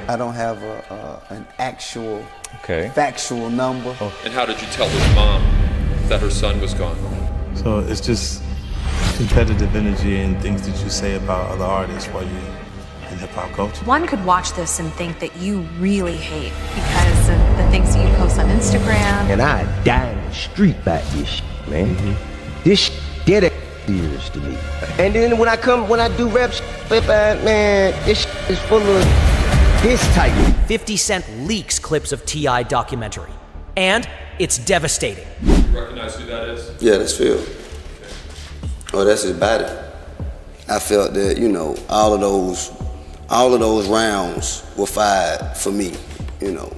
I don't have an actual factual number. And how did you tell his mom that her son was gone? So it's just competitive energy and things that you say about other artists while you're in hip-hop culture. One could watch this and think that you really hate because of the things that you post on Instagram. And I die in the street about this shit, man. This shit dead serious to me. And then when I do rap shit, man, this shit is full of this type. 50 Cent leaks clips of T.I. documentary. And it's devastating. You recognize who that is? Yeah, that's Phil. Oh, that's his body. I felt that, you know, all of those rounds were fired for me, you know.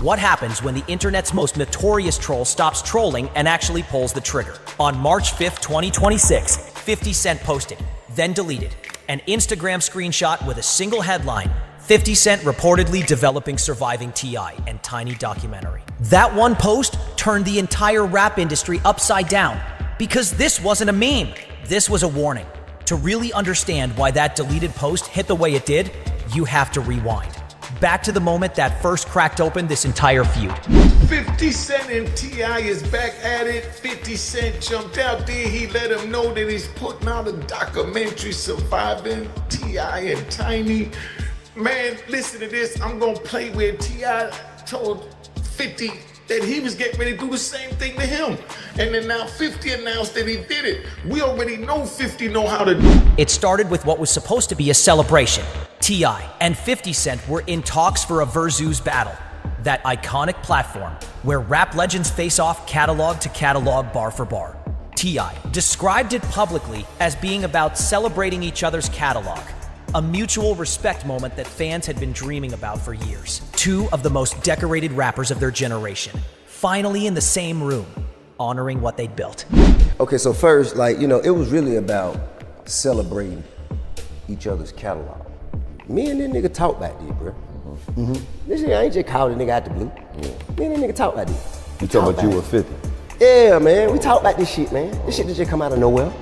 What happens when the internet's most notorious troll stops trolling and actually pulls the trigger? On March 5th, 2026, 50 Cent posted, then deleted, an Instagram screenshot with a single headline, 50 Cent reportedly developing surviving T.I. and Tiny documentary. That one post turned the entire rap industry upside down because this wasn't a meme. This was a warning. To really understand why that deleted post hit the way it did, you have to rewind. Back to the moment that first cracked open this entire feud. 50 Cent and T.I. is back at it. 50 Cent jumped out there. He let him know that he's putting out a documentary surviving T.I. and Tiny. Man, listen to this. I'm gonna play where T.I. told 50 that he was getting ready to do the same thing to him. And then now 50 announced that he did it. We already know 50 know how to do it. It started with what was supposed to be a celebration. T.I. and 50 Cent were in talks for a Versus battle, that iconic platform where rap legends face off catalog to catalog, bar for bar. T.I. described it publicly as being about celebrating each other's catalog, a mutual respect moment that fans had been dreaming about for years. Two of the most decorated rappers of their generation, finally in the same room, honoring what they'd built. Okay, so first, like, you know, it was really about celebrating each other's catalog. Me and this nigga talk back there, bro. This nigga, I ain't just called a nigga out the blue. Me and this nigga talk like this. You talking about you were 50? Yeah, man, we talk about this shit, man. This shit just come out of nowhere.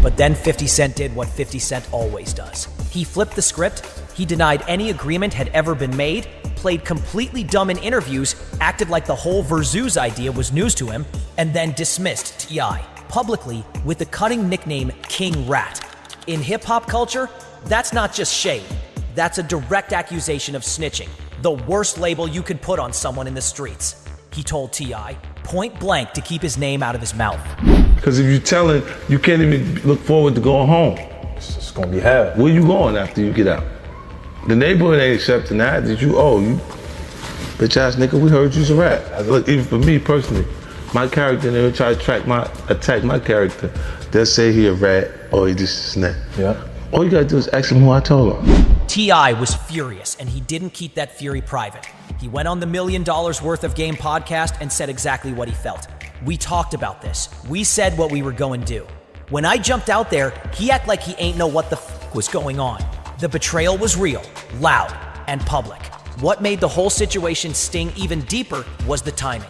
But then 50 Cent did what 50 Cent always does. He flipped the script, he denied any agreement had ever been made, played completely dumb in interviews, acted like the whole Versus idea was news to him, and then dismissed T.I. publicly with the cutting nickname King Rat. In hip-hop culture, that's not just shade. That's a direct accusation of snitching, the worst label you could put on someone in the streets. He told T.I. point blank to keep his name out of his mouth. Because if you tell it, you can't even look forward to going home. It's gonna be hell. Where you going after you get out? The neighborhood ain't accepting that. You bitch ass nigga, we heard you's a rat. Look, even for me personally, my character, they would try to attack my character. They'll say he a rat or he just a snap. Yeah. All you gotta do is ask him who I told him. T.I. was furious, and he didn't keep that fury private. He went on the $1 Million Worth of Game podcast and said exactly what he felt. We talked about this. We said what we were going to do. When I jumped out there, he acted like he ain't know what the f was going on. The betrayal was real, loud, and public. What made the whole situation sting even deeper was the timing.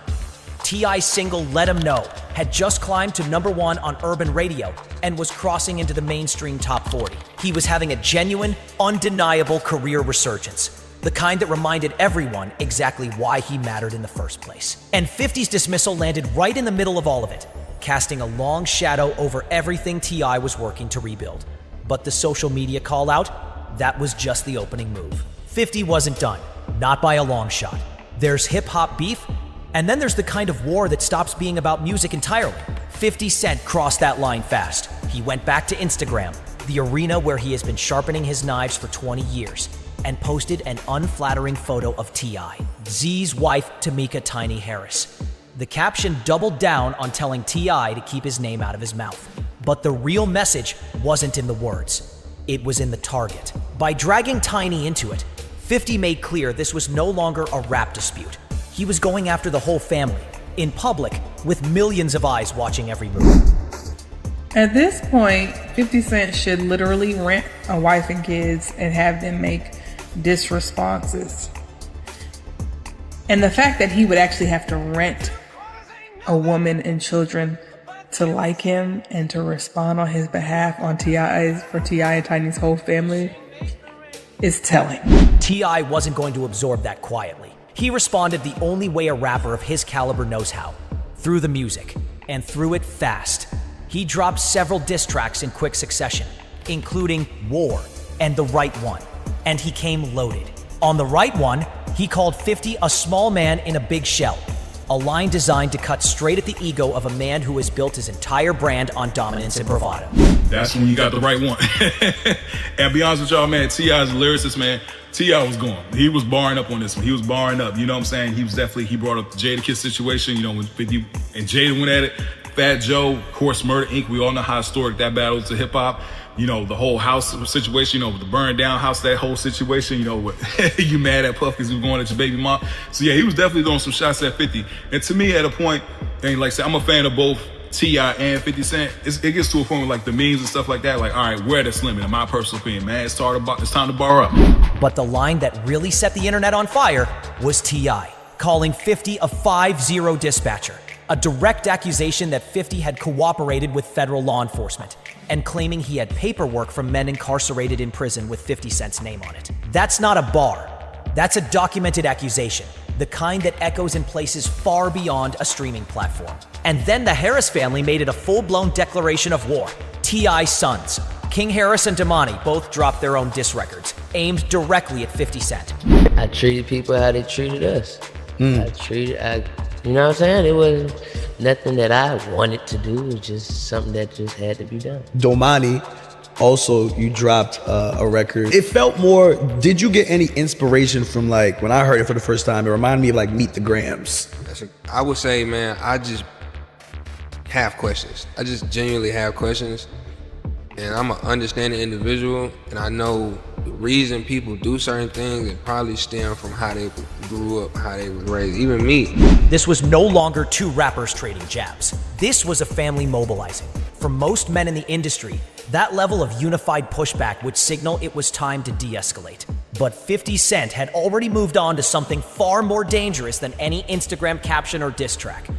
T.I.'s single Let 'Em Know had just climbed to #1 on urban radio and was crossing into the mainstream top 40. He was having a genuine, undeniable career resurgence, the kind that reminded everyone exactly why he mattered in the first place. And 50's dismissal landed right in the middle of all of it, casting a long shadow over everything T.I. was working to rebuild. But the social media call-out, that was just the opening move. 50 wasn't done, not by a long shot. There's hip-hop beef, and then there's the kind of war that stops being about music entirely. 50 Cent crossed that line fast. He went back to Instagram, the arena where he has been sharpening his knives for 20 years, and posted an unflattering photo of T.I., Z's wife, Tamika Tiny Harris. The caption doubled down on telling T.I. to keep his name out of his mouth. But the real message wasn't in the words. It was in the target. By dragging Tiny into it, 50 made clear this was no longer a rap dispute. He was going after the whole family, in public, with millions of eyes watching every move. At this point, 50 Cent should literally rent a wife and kids and have them make diss responses. And the fact that he would actually have to rent a woman and children to like him and to respond on his behalf on for T.I. and Tiny's whole family is telling. T.I. wasn't going to absorb that quietly. He responded the only way a rapper of his caliber knows how, through the music, and through it fast. He dropped several diss tracks in quick succession, including War and The Right One, and he came loaded. On The Right One, he called 50 a small man in a big shell, a line designed to cut straight at the ego of a man who has built his entire brand on dominance and bravado. That's when you got the right one. And be honest with y'all, man, T.I.'s a lyricist, man. T.I. was going. He was barring up on this one. He was barring up. You know what I'm saying? He brought up the Jadakiss situation, you know, when 50 and Jada went at it. Fat Joe, of course, Murder Inc. We all know how historic that battle is to hip hop. You know, the whole house situation, you know, with the burned down house, that whole situation, you know, you mad at Puff because he was going at your baby mom. So yeah, he was definitely throwing some shots at 50. And to me, at a point, and like I said, I'm a fan of both T.I. and 50 Cent. It gets to a point with like the memes and stuff like that. Like, all right, where that's limit? In my personal opinion, man, it's time to bar up. But the line that really set the internet on fire was T.I. calling 50 a 5-0 dispatcher, a direct accusation that 50 had cooperated with federal law enforcement, and claiming he had paperwork from men incarcerated in prison with 50 Cent's name on it. That's not a bar. That's a documented accusation, the kind that echoes in places far beyond a streaming platform. And then the Harris family made it a full-blown declaration of war. T.I.'s sons, King Harris and Damani, both dropped their own diss records, aimed directly at 50 Cent. I treated people how they treated us. You know what I'm saying? It wasn't nothing that I wanted to do. It was just something that just had to be done. Domani, also you dropped a record. It felt more, did you get any inspiration from, like, when I heard it for the first time, it reminded me of like Meet the Grams? I would say, man, I just have questions. I just genuinely have questions. And I'm an understanding individual, and I know the reason people do certain things, it probably stem from how they grew up, how they was raised, even me. This was no longer two rappers trading jabs. This was a family mobilizing. For most men in the industry, that level of unified pushback would signal it was time to de-escalate. But 50 Cent had already moved on to something far more dangerous than any Instagram caption or diss track.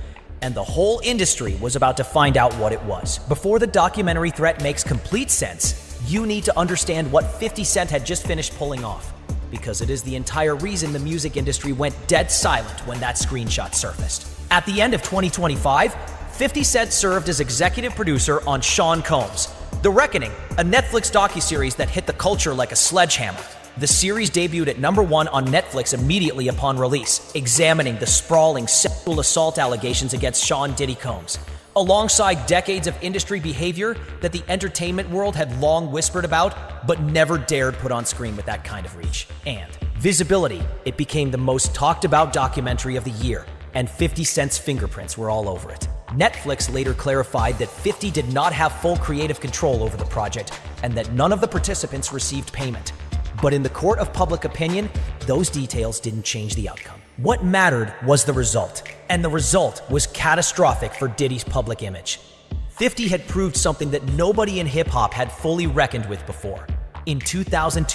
And the whole industry was about to find out what it was. Before the documentary threat makes complete sense, you need to understand what 50 Cent had just finished pulling off, because it is the entire reason the music industry went dead silent when that screenshot surfaced. At the end of 2025, 50 Cent served as executive producer on Sean Combs' The Reckoning, a Netflix docuseries that hit the culture like a sledgehammer. The series debuted at #1 on Netflix immediately upon release, examining the sprawling sexual assault allegations against Sean Diddy Combs, alongside decades of industry behavior that the entertainment world had long whispered about, but never dared put on screen with that kind of reach. And visibility, it became the most talked about documentary of the year, and 50 Cent's fingerprints were all over it. Netflix later clarified that 50 did not have full creative control over the project, and that none of the participants received payment. But in the court of public opinion, those details didn't change the outcome. What mattered was the result, and the result was catastrophic for Diddy's public image. 50 had proved something that nobody in hip-hop had fully reckoned with before. In 2000,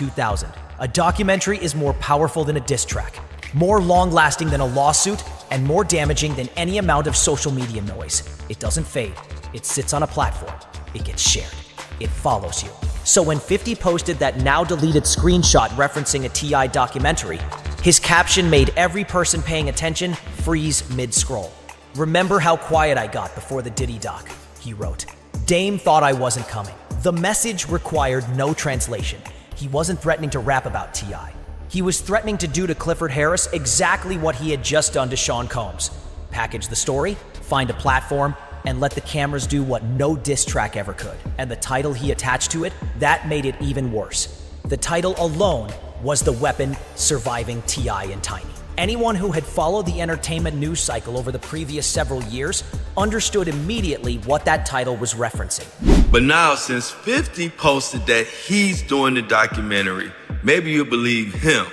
a documentary is more powerful than a diss track, more long-lasting than a lawsuit, and more damaging than any amount of social media noise. It doesn't fade. It sits on a platform. It gets shared. It follows you. So when 50 posted that now-deleted screenshot referencing a T.I. documentary, his caption made every person paying attention freeze mid-scroll. "Remember how quiet I got before the Diddy doc," he wrote. "Dame thought I wasn't coming." The message required no translation. He wasn't threatening to rap about T.I. He was threatening to do to Clifford Harris exactly what he had just done to Sean Combs. Package the story, find a platform, and let the cameras do what no diss track ever could. And the title he attached to it, that made it even worse. The title alone was the weapon surviving T.I. and Tiny. Anyone who had followed the entertainment news cycle over the previous several years understood immediately what that title was referencing. But now, since 50 posted that he's doing the documentary, maybe you'll believe him.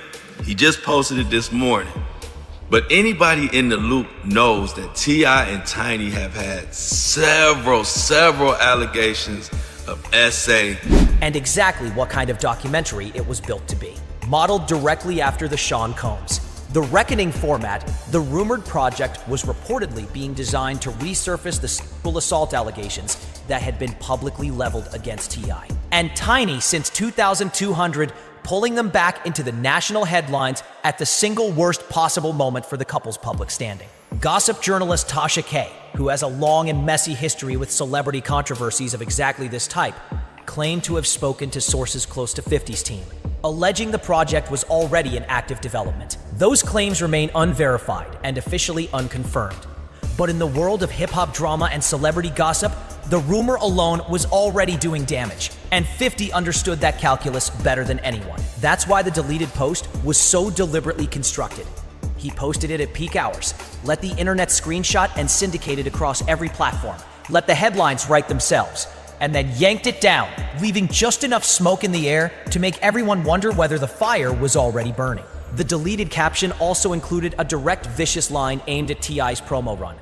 He just posted it this morning. But anybody in the loop knows that T.I. and Tiny have had several allegations of SA. And exactly what kind of documentary it was built to be. Modeled directly after the Sean Combs. The Reckoning format, the rumored project was reportedly being designed to resurface the sexual assault allegations that had been publicly leveled against T.I. And Tiny, since 2200, pulling them back into the national headlines at the single worst possible moment for the couple's public standing. Gossip journalist Tasha K, who has a long and messy history with celebrity controversies of exactly this type, claimed to have spoken to sources close to 50's team, alleging the project was already in active development. Those claims remain unverified and officially unconfirmed. But in the world of hip-hop drama and celebrity gossip, the rumor alone was already doing damage, and 50 understood that calculus better than anyone. That's why the deleted post was so deliberately constructed. He posted it at peak hours, let the internet screenshot and syndicate it across every platform, let the headlines write themselves, and then yanked it down, leaving just enough smoke in the air to make everyone wonder whether the fire was already burning. The deleted caption also included a direct vicious line aimed at T.I.'s promo run.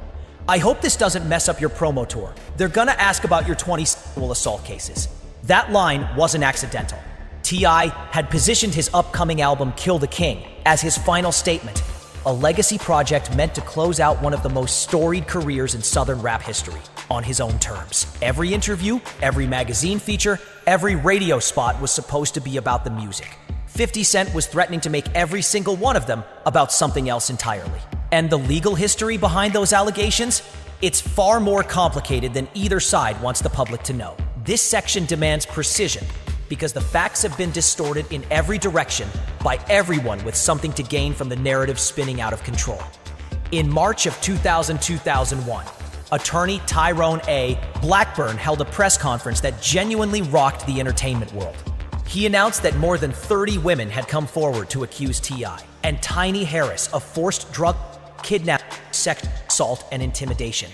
"I hope this doesn't mess up your promo tour. They're gonna ask about your 20 sexual assault cases." That line wasn't accidental. T.I. had positioned his upcoming album Kill the King as his final statement, a legacy project meant to close out one of the most storied careers in Southern rap history, on his own terms. Every interview, every magazine feature, every radio spot was supposed to be about the music. 50 Cent was threatening to make every single one of them about something else entirely. And the legal history behind those allegations? It's far more complicated than either side wants the public to know. This section demands precision because the facts have been distorted in every direction by everyone with something to gain from the narrative spinning out of control. In March of 2001, attorney Tyrone A. Blackburn held a press conference that genuinely rocked the entertainment world. He announced that more than 30 women had come forward to accuse T.I. and Tiny Harris of forced drug, kidnapping, sex assault, and intimidation,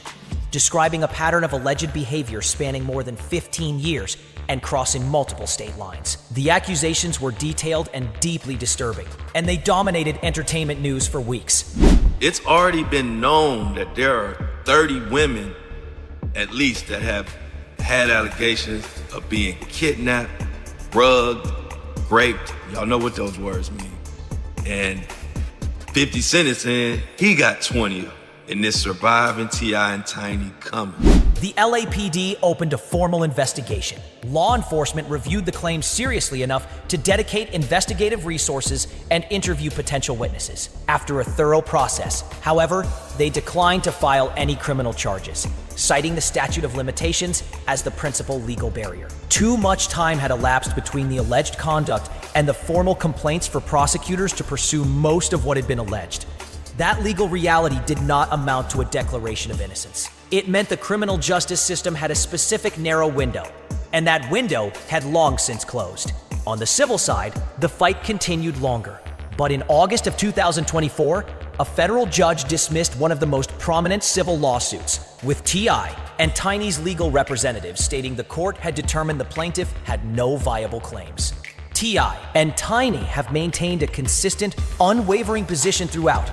describing a pattern of alleged behavior spanning more than 15 years and crossing multiple state lines. The accusations were detailed and deeply disturbing, and they dominated entertainment news for weeks. It's already been known that there are 30 women, at least, that have had allegations of being kidnapped, drugged, raped. Y'all know what those words mean. And 50 Cent is saying he got 20 in this surviving T.I. and Tiny coming. The LAPD opened a formal investigation. Law enforcement reviewed the claims seriously enough to dedicate investigative resources and interview potential witnesses. After a thorough process, however, they declined to file any criminal charges, citing the statute of limitations as the principal legal barrier. Too much time had elapsed between the alleged conduct and the formal complaints for prosecutors to pursue most of what had been alleged. That legal reality did not amount to a declaration of innocence. It meant the criminal justice system had a specific narrow window, and that window had long since closed. On the civil side, the fight continued longer. But in August of 2024, a federal judge dismissed one of the most prominent civil lawsuits, with T.I. and Tiny's legal representatives stating the court had determined the plaintiff had no viable claims. T.I. and Tiny have maintained a consistent, unwavering position throughout.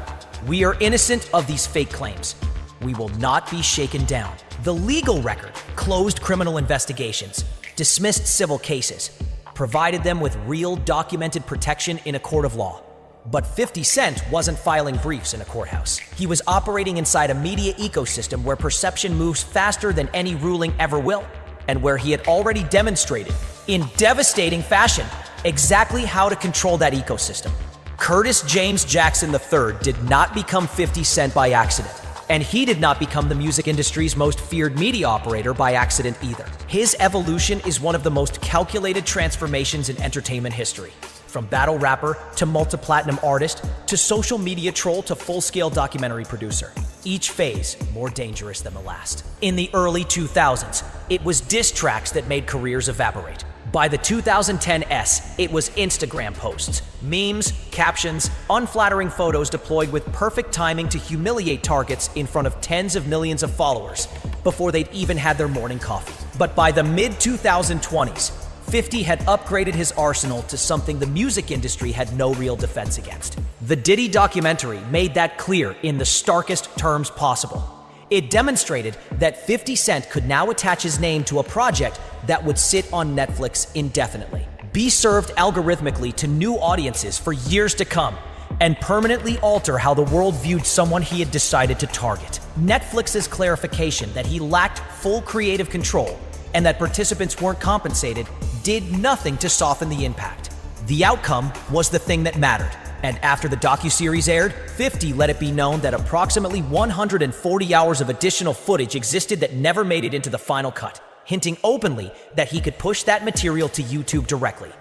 We are innocent of these fake claims. We will not be shaken down. The legal record closed criminal investigations, dismissed civil cases, provided them with real documented protection in a court of law. But 50 Cent wasn't filing briefs in a courthouse. He was operating inside a media ecosystem where perception moves faster than any ruling ever will, and where he had already demonstrated, in devastating fashion, exactly how to control that ecosystem. Curtis James Jackson III did not become 50 Cent by accident, and he did not become the music industry's most feared media operator by accident either. His evolution is one of the most calculated transformations in entertainment history. From battle rapper to multi-platinum artist to social media troll to full-scale documentary producer. Each phase more dangerous than the last. In the early 2000s, it was diss tracks that made careers evaporate. By the 2010s, it was Instagram posts, memes, captions, unflattering photos deployed with perfect timing to humiliate targets in front of tens of millions of followers before they'd even had their morning coffee. But by the mid-2020s, 50 had upgraded his arsenal to something the music industry had no real defense against. The Diddy documentary made that clear in the starkest terms possible. It demonstrated that 50 Cent could now attach his name to a project that would sit on Netflix indefinitely, be served algorithmically to new audiences for years to come, and permanently alter how the world viewed someone he had decided to target. Netflix's clarification that he lacked full creative control and that participants weren't compensated did nothing to soften the impact. The outcome was the thing that mattered. And after the docuseries aired, 50 let it be known that approximately 140 hours of additional footage existed that never made it into the final cut, hinting openly that he could push that material to YouTube directly.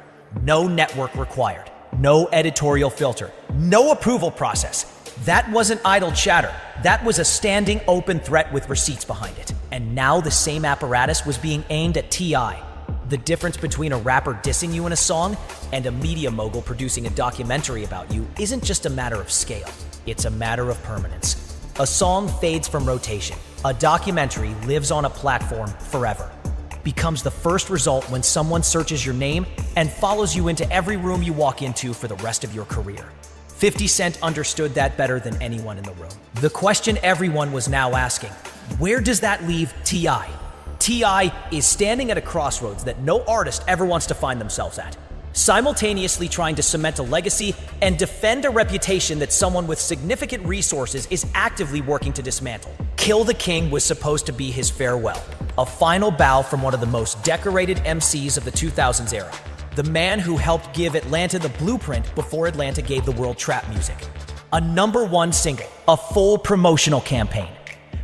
No network required, no editorial filter, no approval process. That wasn't idle chatter. That was a standing open threat with receipts behind it. And now the same apparatus was being aimed at T.I. The difference between a rapper dissing you in a song and a media mogul producing a documentary about you isn't just a matter of scale, it's a matter of permanence. A song fades from rotation. A documentary lives on a platform forever. Becomes the first result when someone searches your name and follows you into every room you walk into for the rest of your career. 50 Cent understood that better than anyone in the room. The question everyone was now asking, where does that leave T.I.? T.I. is standing at a crossroads that no artist ever wants to find themselves at, simultaneously trying to cement a legacy and defend a reputation that someone with significant resources is actively working to dismantle. Kill the King was supposed to be his farewell, a final bow from one of the most decorated MCs of the 2000s era, the man who helped give Atlanta the blueprint before Atlanta gave the world trap music. A #1 single, a full promotional campaign.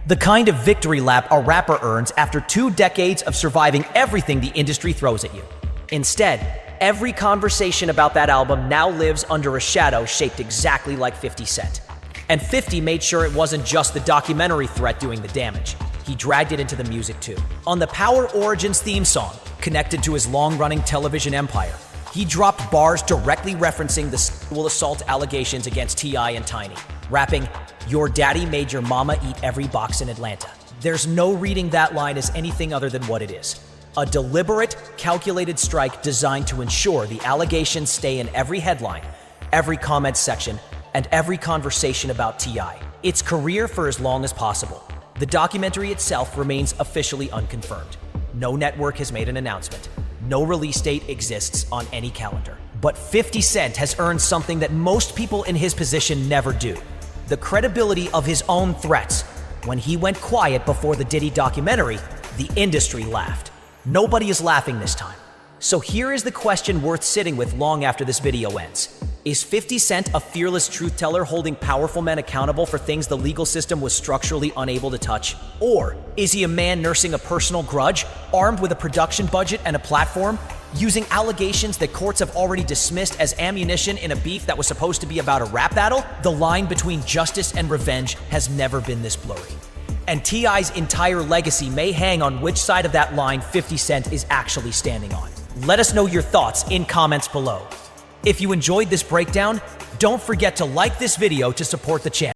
The kind of victory lap a rapper earns after 2 decades of surviving everything the industry throws at you. Instead, every conversation about that album now lives under a shadow shaped exactly like 50 Cent. And 50 made sure it wasn't just the documentary threat doing the damage. He dragged it into the music too. On the Power Origins theme song, connected to his long-running television empire, he dropped bars directly referencing the sexual assault allegations against T.I. and Tiny, rapping, "Your daddy made your mama eat every box in Atlanta." There's no reading that line as anything other than what it is. A deliberate, calculated strike designed to ensure the allegations stay in every headline, every comment section, and every conversation about T.I. Its career for as long as possible. The documentary itself remains officially unconfirmed. No network has made an announcement. No release date exists on any calendar. But 50 Cent has earned something that most people in his position never do: the credibility of his own threats. When he went quiet before the Diddy documentary, the industry laughed. Nobody is laughing this time. So here is the question worth sitting with long after this video ends. Is 50 Cent a fearless truth teller holding powerful men accountable for things the legal system was structurally unable to touch? Or is he a man nursing a personal grudge, armed with a production budget and a platform, using allegations that courts have already dismissed as ammunition in a beef that was supposed to be about a rap battle? The line between justice and revenge has never been this blurry. And T.I.'s entire legacy may hang on which side of that line 50 Cent is actually standing on. Let us know your thoughts in comments below. If you enjoyed this breakdown, don't forget to like this video to support the channel.